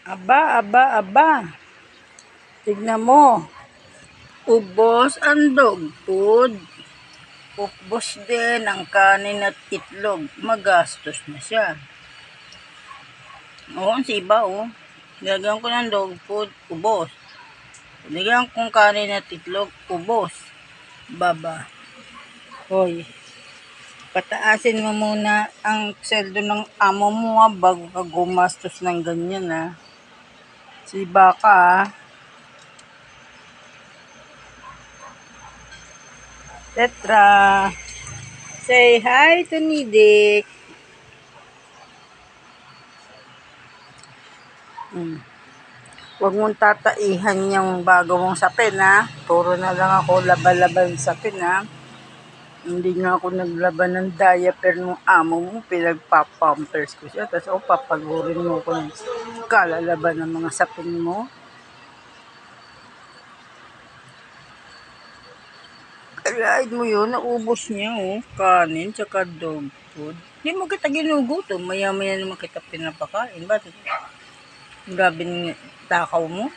Aba, aba, aba. Tignan mo. Ubos ang dog food. Ubos din ang kanin at itlog. Magastos na siya. Oo, ang siba, oh. Nilagyan ko ng dog food, ubos. Nilagyan kong kanin at itlog, ubos. Baba. Hoy. Pataasin mo muna ang sweldo ng amo mo bago ka gumastos ng ganyan Siba ka Tetra, say hi to Nidik. Huwag mong tataihan yung bago mong sapin Puro na lang ako laban-laban sapin Hindi nga ako naglaban ng diaper ng amo mo, pinagpapampers ko siya. Tapos papagurin mo ko ng kalalaban ng mga sapin mo. Kalaid mo yun, naubos niya kanin tsaka dog food. Hindi mo kita ginugutom, maya-maya naman kita pinapakain. Ba't grabe ng takaw mo?